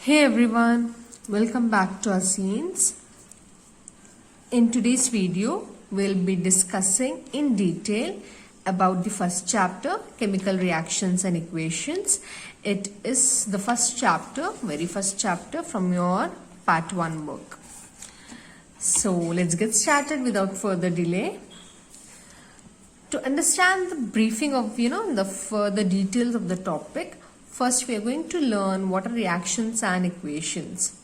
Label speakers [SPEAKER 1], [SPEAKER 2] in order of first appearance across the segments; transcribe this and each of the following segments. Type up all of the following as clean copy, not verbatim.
[SPEAKER 1] Hey everyone, welcome back to our scenes. In today's video, we'll be discussing in detail about the first chapter, chemical reactions and equations. It is the first chapter, very first chapter from your part 1 book. So let's get started without further delay. To understand the briefing of, the further details of the topic, first we are going to learn what are reactions and equations.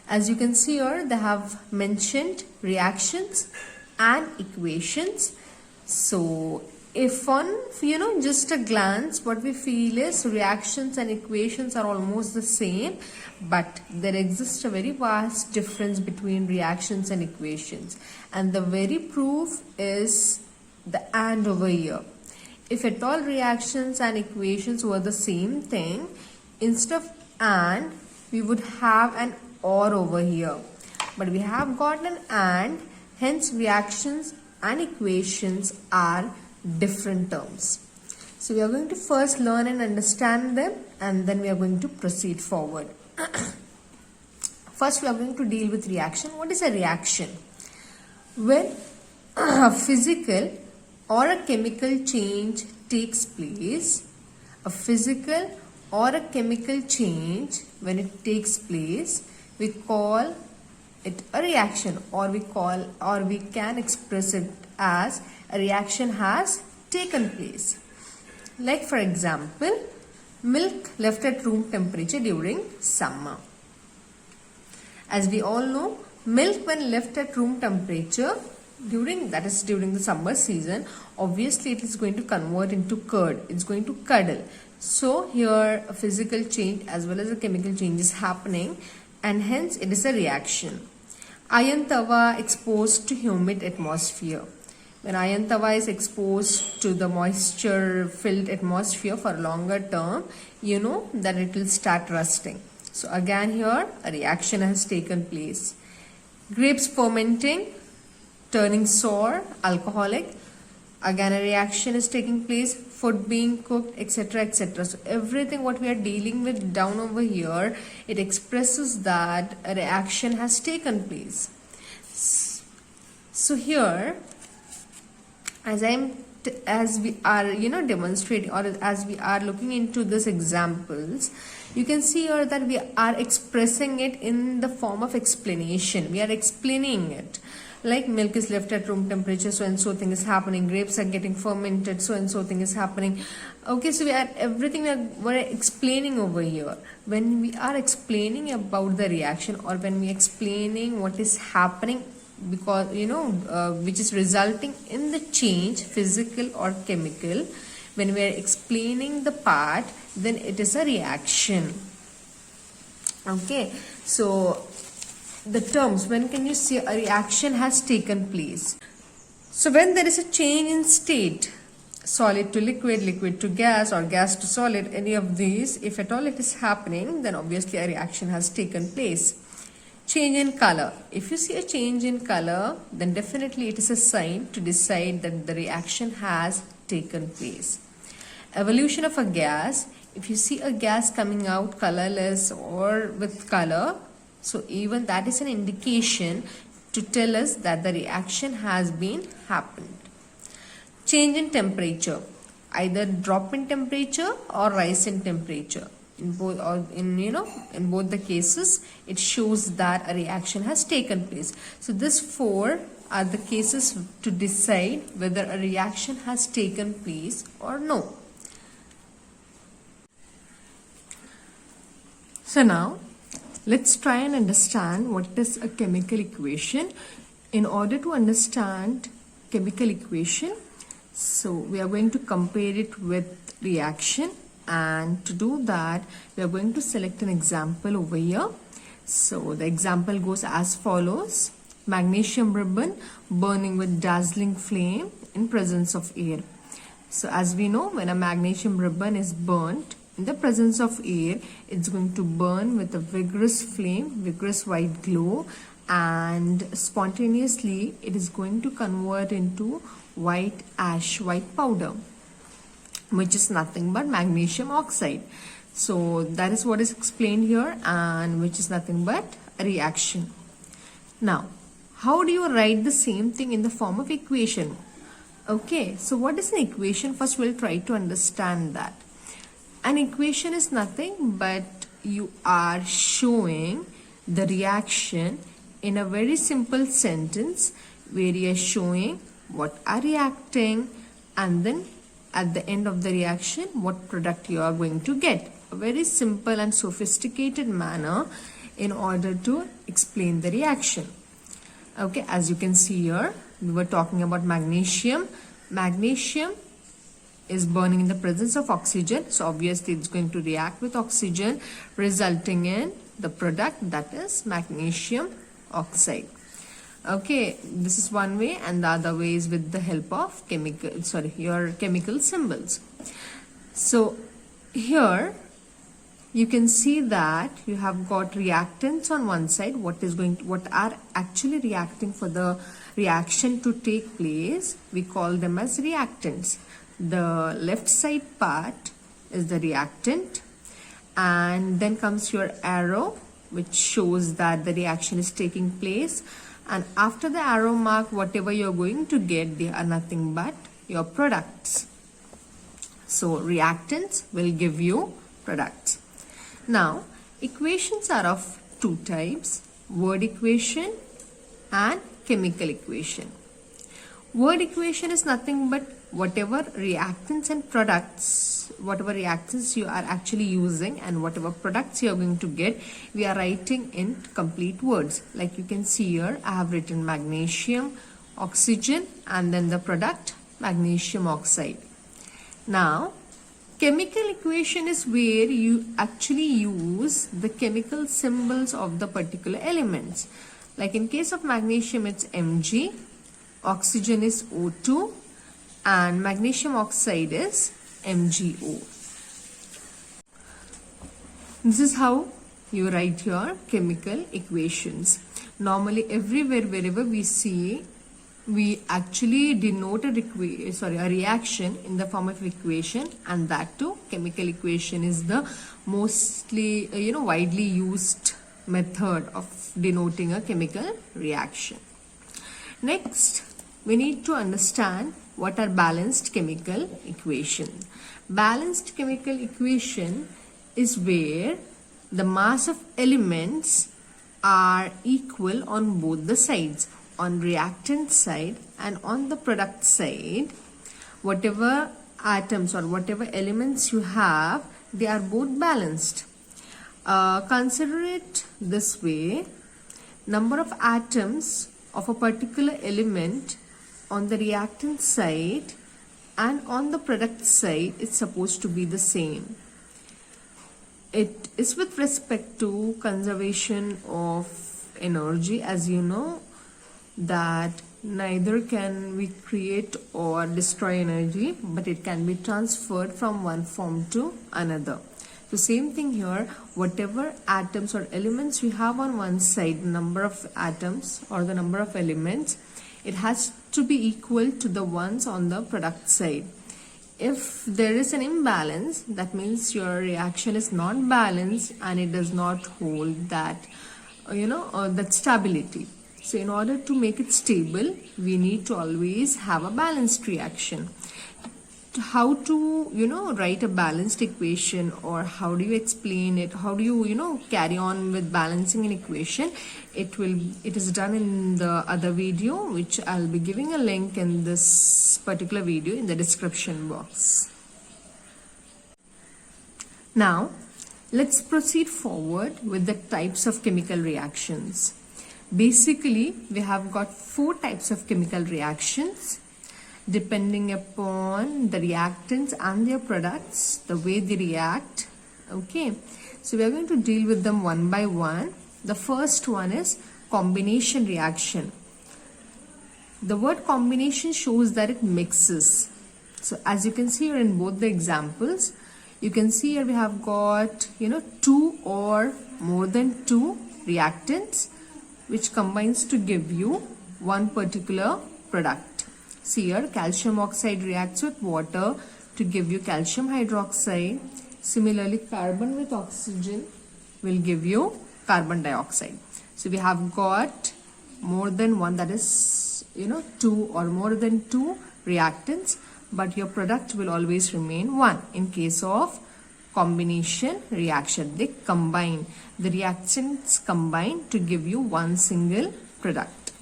[SPEAKER 1] As you can see here, they have mentioned reactions and equations. So if on, just a glance, what we feel is reactions and equations are almost the same, but there exists a very vast difference between reactions and equations. And the very proof is the and over here. If at all reactions and equations were the same thing, instead of and, we would have an or over here. But we have got an and, hence reactions and equations are different terms. So we are going to first learn and understand them, and then we are going to proceed forward. First we are going to deal with reaction. What is a reaction? When a physical or a chemical change takes place, a physical or a chemical change, when it takes place, we call it a reaction, or we can express it as a reaction has taken place. Like for example, milk left at room temperature during summer. As we all know, milk when left at room temperature during the summer season, obviously it is going to convert into curd. It's going to curdle. So here a physical change as well as a chemical change is happening, and hence it is a reaction. Iron tawa exposed to humid atmosphere. When iron tawa is exposed to the moisture filled atmosphere for a longer term, you know that it will start rusting. So again here a reaction has taken place. Grapes fermenting, turning sour, alcoholic, again a reaction is taking place. Food being cooked, etc., etc. So everything what we are dealing with down over here, it expresses that a reaction has taken place. So here, as we are demonstrating, or as we are looking into these examples, you can see here that we are expressing it in the form of explanation. We are explaining it. Like milk is left at room temperature, so and so thing is happening. Grapes are getting fermented, so and so thing is happening. Okay, so we're explaining over here. When we are explaining about the reaction, or when we are explaining what is happening, because which is resulting in the change, physical or chemical, when we are explaining the part, then it is a reaction. Okay, so the terms, when can you say a reaction has taken place? So when there is a change in state, solid to liquid, liquid to gas, or gas to solid, any of these, if at all it is happening, then obviously a reaction has taken place. Change in color. If you see a change in color, then definitely it is a sign to decide that the reaction has taken place. Evolution of a gas. If you see a gas coming out colorless or with color, so even that is an indication to tell us that the reaction has been happened. Change in temperature, either drop in temperature or rise in temperature. In both the cases, it shows that a reaction has taken place. So these four are the cases to decide whether a reaction has taken place or no. So now, let's try and understand what is a chemical equation. In order to understand chemical equation, so we are going to compare it with reaction, and to do that we are going to select an example over here. So the example goes as follows. Magnesium ribbon burning with dazzling flame in presence of air. So as we know, when a magnesium ribbon is burnt in the presence of air, it's going to burn with a vigorous flame, vigorous white glow, and spontaneously it is going to convert into white ash, white powder, which is nothing but magnesium oxide. So that is what is explained here, and which is nothing but a reaction. Now, how do you write the same thing in the form of equation? Okay, so what is an equation? First we'll try to understand that. An equation is nothing but you are showing the reaction in a very simple sentence where you are showing what are reacting, and then at the end of the reaction what product you are going to get. A very simple and sophisticated manner in order to explain the reaction. Okay, as you can see here, we were talking about magnesium. Magnesium is burning in the presence of oxygen, so obviously it's going to react with oxygen, resulting in the product, that is magnesium oxide. Okay, this is one way, and the other way is with the help of your chemical symbols. So here you can see that you have got reactants on one side. What are actually reacting for the reaction to take place, we call them as reactants. The left side part is the reactant, and then comes your arrow which shows that the reaction is taking place, and after the arrow mark whatever you're going to get, they are nothing but your products. So reactants will give you products. Now equations are of two types: word equation and chemical equation. Word equation is nothing but whatever reactants and products, whatever reactants you are actually using and whatever products you are going to get, we are writing in complete words. Like you can see here, I have written magnesium, oxygen, and then the product magnesium oxide. Now chemical equation is where you actually use the chemical symbols of the particular elements. Like in case of magnesium, it's Mg, oxygen is O2, and magnesium oxide is MgO. This is how you write your chemical equations. Normally everywhere wherever we see, we actually denote a reaction in the form of equation, and that too chemical equation is the mostly widely used method of denoting a chemical reaction. Next, we need to understand what are balanced chemical equation. Balanced chemical equation is where the mass of elements are equal on both the sides, on reactant side and on the product side. Whatever atoms or whatever elements you have, they are both balanced. Consider it this way: number of atoms of a particular element on the reactant side and on the product side is supposed to be the same. It is with respect to conservation of energy. As you know that neither can we create or destroy energy, but it can be transferred from one form to another. So same thing here, whatever atoms or elements we have on one side, number of atoms or the number of elements, it has to be equal to the ones on the product side. If there is an imbalance, that means your reaction is not balanced and it does not hold that that stability. So in order to make it stable, we need to always have a balanced reaction. How to write a balanced equation, or how do you explain it, how do you carry on with balancing an equation, it is done in the other video, which I'll be giving a link in this particular video in the description box. Now let's proceed forward with the types of chemical reactions. Basically we have got 4 types of chemical reactions depending upon the reactants and their products, the way they react. Okay, so we are going to deal with them one by one. The first one is combination reaction. The word combination shows that it mixes. So as you can see here in both the examples, you can see here we have got 2 or more than 2 reactants which combines to give you one particular product. See here, calcium oxide reacts with water to give you calcium hydroxide. Similarly, carbon with oxygen will give you carbon dioxide. So we have got more than one, that is, two or more than two reactants, but your product will always remain one. In case of combination reaction, they combine, the reactions combine to give you one single product.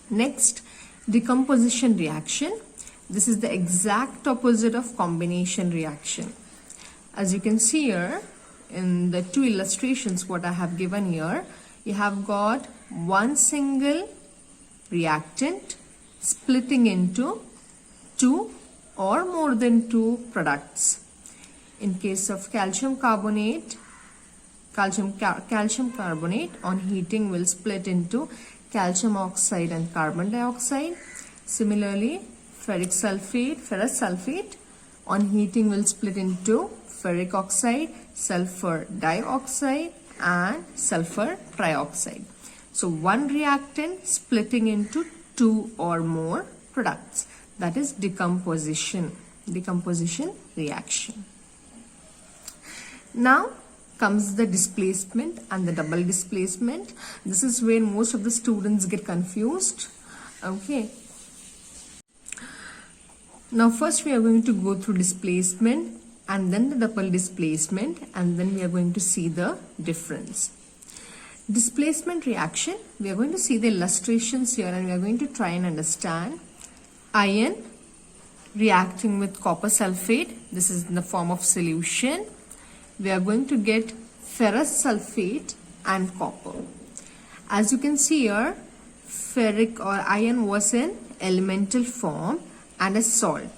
[SPEAKER 1] Next, decomposition reaction. This is the exact opposite of combination reaction. As you can see here in the two illustrations what I have given here, you have got one single reactant splitting into two or more than two products. In case of calcium carbonate on heating will split into calcium oxide and carbon dioxide. Similarly, ferrous sulfate on heating will split into ferric oxide, sulfur dioxide and sulfur trioxide. So one reactant splitting into two or more products. That is decomposition reaction. Now comes the displacement and the double displacement. This is where most of the students get confused. Okay. Now first we are going to go through displacement and then the double displacement, and then we are going to see the difference. Displacement reaction, we are going to see the illustrations here and we are going to try and understand. Iron reacting with copper sulfate, this is in the form of solution. We are going to get ferrous sulfate and copper. As you can see here, ferric or iron was in elemental form and a salt.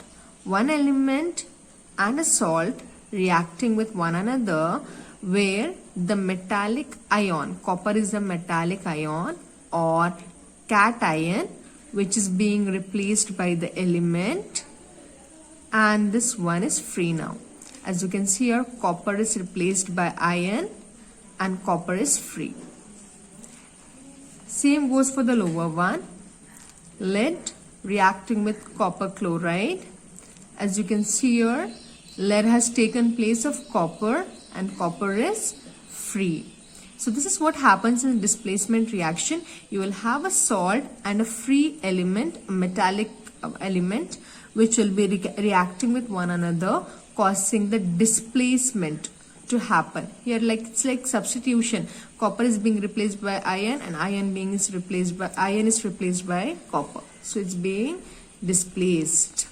[SPEAKER 1] One element and a salt reacting with one another, where the metallic ion, copper is a metallic ion or cation, which is being replaced by the element, and this one is free now. As you can see here, copper is replaced by iron and copper is free. Same goes for the lower one. Lead reacting with copper chloride. As you can see here, lead has taken place of copper and copper is free. So this is what happens in displacement reaction. You will have a salt and a free element, a metallic element, which will be reacting with one another, causing the displacement to happen. Here it's like substitution. Copper is being replaced by iron and iron is replaced by copper. So it's being displaced.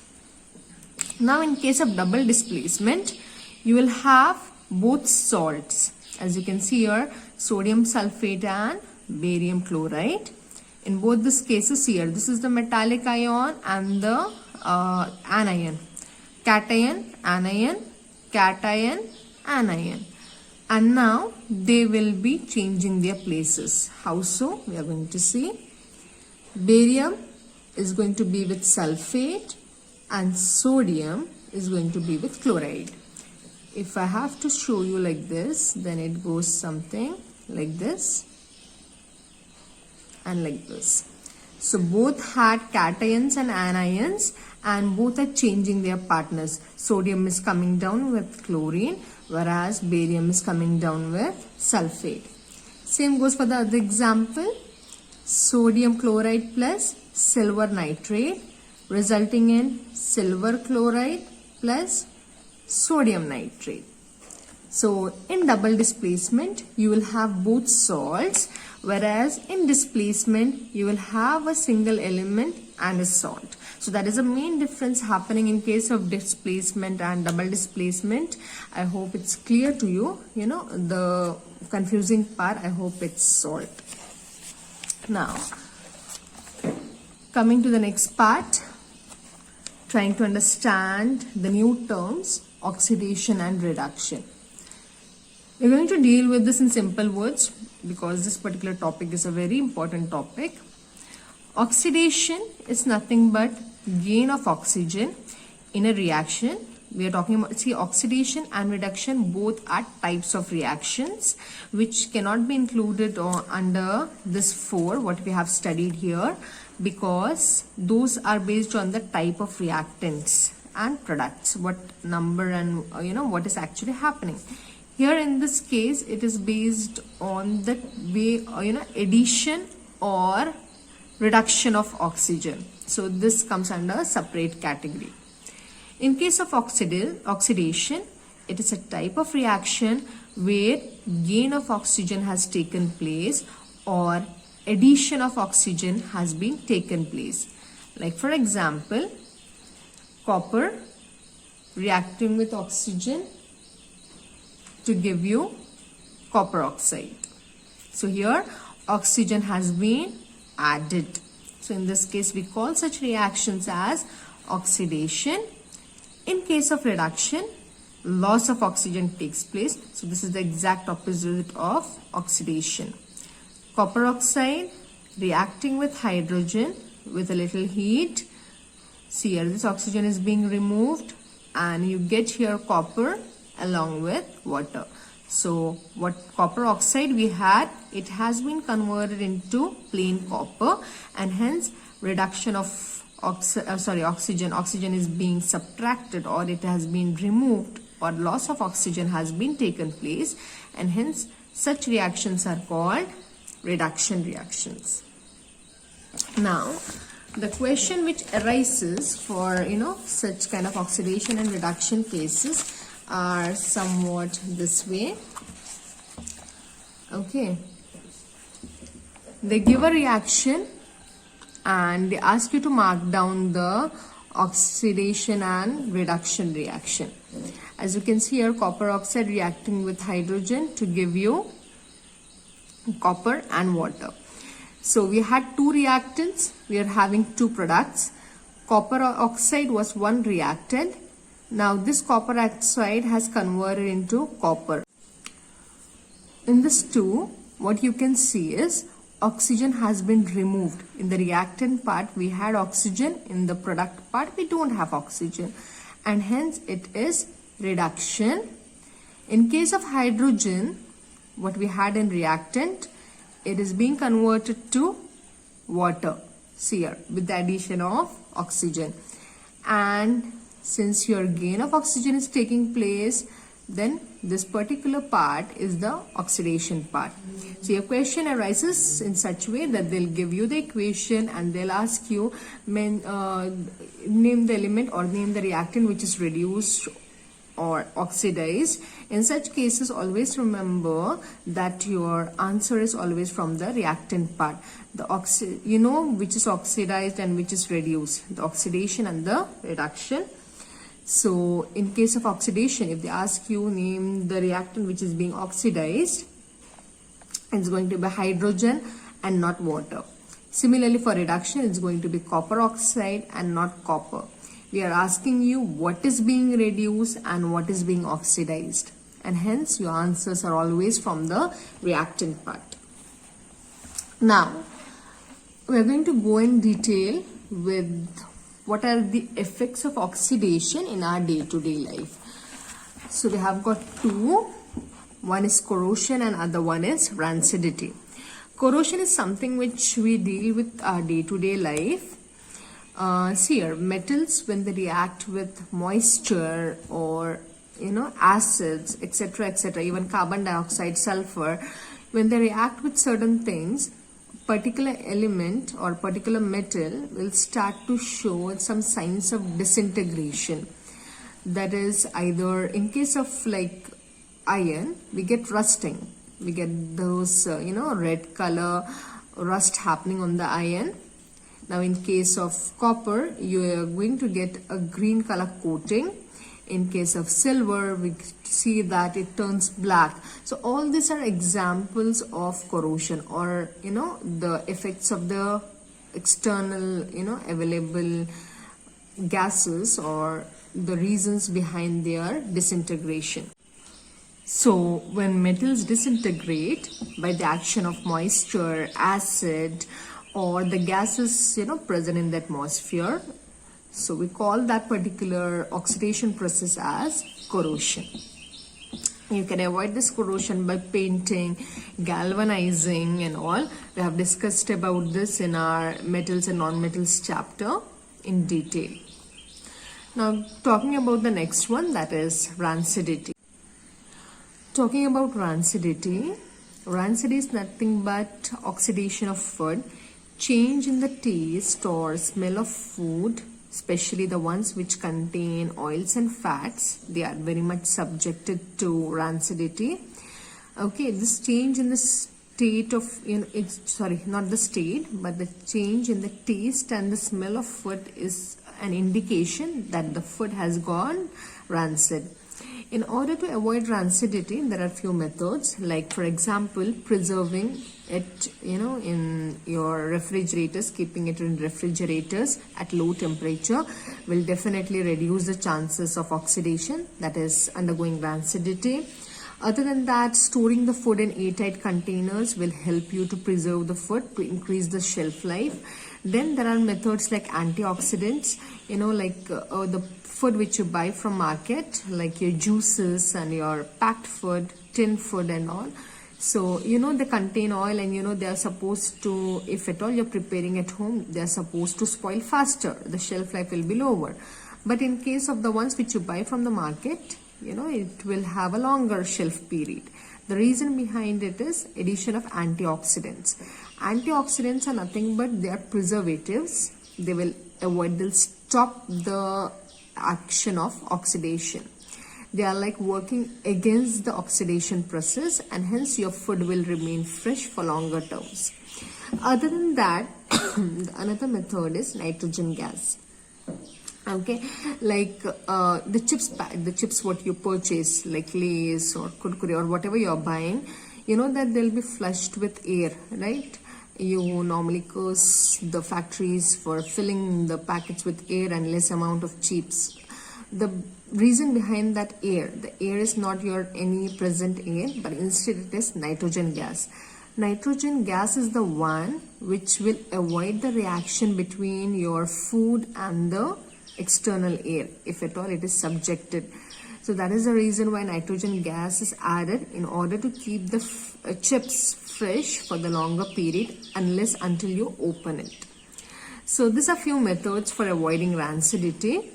[SPEAKER 1] Now in case of double displacement, you will have both salts. As you can see here, sodium sulfate and barium chloride. In both these cases here, this is the metallic ion and the anion. Cation, anion, cation, anion. And now they will be changing their places. How so? We are going to see. Barium is going to be with sulfate and sodium is going to be with chloride. If I have to show you like this, then it goes something like this and like this. So both had cations and anions and both are changing their partners. Sodium is coming down with chlorine, whereas barium is coming down with sulfate. Same goes for the other example. Sodium chloride plus silver nitrate, resulting in silver chloride plus sodium nitrate. So in double displacement, you will have both salts, whereas in displacement, you will have a single element and a salt. So that is the main difference happening in case of displacement and double displacement. I hope it's clear to you. The confusing part, I hope it's solved. Now, coming to the next part, trying to understand the new terms, oxidation and reduction. We're going to deal with this in simple words because this particular topic is a very important topic. Oxidation is nothing but gain of oxygen in a reaction. We are talking about, oxidation and reduction both are types of reactions which cannot be included under this 4 what we have studied here, because those are based on the type of reactants and products, what number and what is actually happening. Here in this case, it is based on the way addition or reduction of oxygen. So this comes under a separate category. In case of oxidation, it is a type of reaction where gain of oxygen has taken place or addition of oxygen has been taken place. Like for example, copper reacting with oxygen to give you copper oxide. So here oxygen has been added. So in this case, we call such reactions as oxidation. In case of reduction, loss of oxygen takes place. So this is the exact opposite of oxidation. Copper oxide reacting with hydrogen with a little heat. See here, this oxygen is being removed and you get here copper along with water. So what copper oxide we had, it has been converted into plain copper, and hence reduction of oxygen is being subtracted, or it has been removed, or loss of oxygen has been taken place, and hence such reactions are called reduction reactions. Now the question which arises for such kind of oxidation and reduction cases are somewhat this way. Okay, they give a reaction and they ask you to mark down the oxidation and reduction reaction. As you can see here, copper oxide reacting with hydrogen to give you copper and water. So we had two reactants, we are having two products. Copper oxide was one reactant. Now this copper oxide has converted into copper. In this two, what you can see is oxygen has been removed. In the reactant part we had oxygen, in the product part we don't have oxygen, and hence it is reduction. In case of hydrogen, what we had in reactant, it is being converted to water, see here, with the addition of oxygen. And since your gain of oxygen is taking place, then this particular part is the oxidation part. So your question arises in such way that they'll give you the equation and they'll ask you name the element or name the reactant which is reduced or oxidized. In such cases, always remember that your answer is always from the reactant part. The which is oxidized and which is reduced, the oxidation and the reduction. So in case of oxidation, if they ask you name the reactant which is being oxidized, it's going to be hydrogen and not water. Similarly for reduction, it's going to be copper oxide and not copper. We are asking you what is being reduced and what is being oxidized, and hence your answers are always from the reactant part. Now we are going to go in detail with what are the effects of oxidation in our day-to-day life. So we have got two. One is corrosion and other one is rancidity. Corrosion is something which we deal with our day-to-day life. See here, metals when they react with moisture or acids, etc., even carbon dioxide, sulfur, when they react with certain things, particular element or particular metal will start to show some signs of disintegration. That is, either in case of like iron, we get rusting, we get those red color rust happening on the iron. Now in case of copper, you are going to get a green color coating. In case of silver, we see that it turns black. So all these are examples of corrosion, or the effects of the external available gases, or the reasons behind their disintegration. So when metals disintegrate by the action of moisture, acid, or the gases present in the atmosphere, so we call that particular oxidation process as corrosion. You can avoid this corrosion by painting, galvanizing and all. We have discussed about this in our metals and non-metals chapter in detail. Now talking about the next one, that is rancidity. Talking about rancidity, rancidity is nothing but oxidation of food, change in the taste or smell of food, especially the ones which contain oils and fats. They are very much subjected to rancidity. Okay, this change in the state of, not the state, but the change in the taste and the smell of food is an indication that the food has gone rancid. In order to avoid rancidity, there are few methods, like for example, preserving it, in your refrigerators. Keeping it in refrigerators at low temperature will definitely reduce the chances of oxidation, that is undergoing rancidity. Other than that, storing the food in airtight containers will help you to preserve the food, to increase the shelf life. Then there are methods like antioxidants, like the food which you buy from market, like your juices and your packed food, tin food and all. So, they contain oil, and they are supposed to, if at all you're preparing at home, they are supposed to spoil faster. The shelf life will be lower. But in case of the ones which you buy from the market, it will have a longer shelf period. The reason behind it is addition of antioxidants. Antioxidants are nothing but they are preservatives. They'll stop the action of oxidation. They are like working against the oxidation process, and hence your food will remain fresh for longer terms. Other than that, another method is nitrogen gas. Okay, like the chips what you purchase, like Lay's or Kurkure or whatever you're buying, that they'll be flushed with air, right? You normally curse the factories for filling the packets with air and less amount of chips. The reason behind that the air is not your any present air, but instead it is nitrogen gas. Nitrogen gas is the one which will avoid the reaction between your food and the external air, if at all it is subjected. So that is the reason why nitrogen gas is added, in order to keep the chips fresh for the longer period, until you open it. So these are few methods for avoiding rancidity.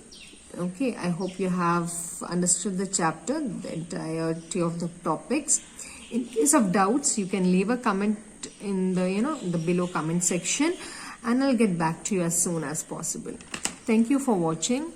[SPEAKER 1] Okay, I hope you have understood the chapter, the entirety of the topics. In case of doubts, you can leave a comment in the below comment section, and I'll get back to you as soon as possible. Thank you for watching.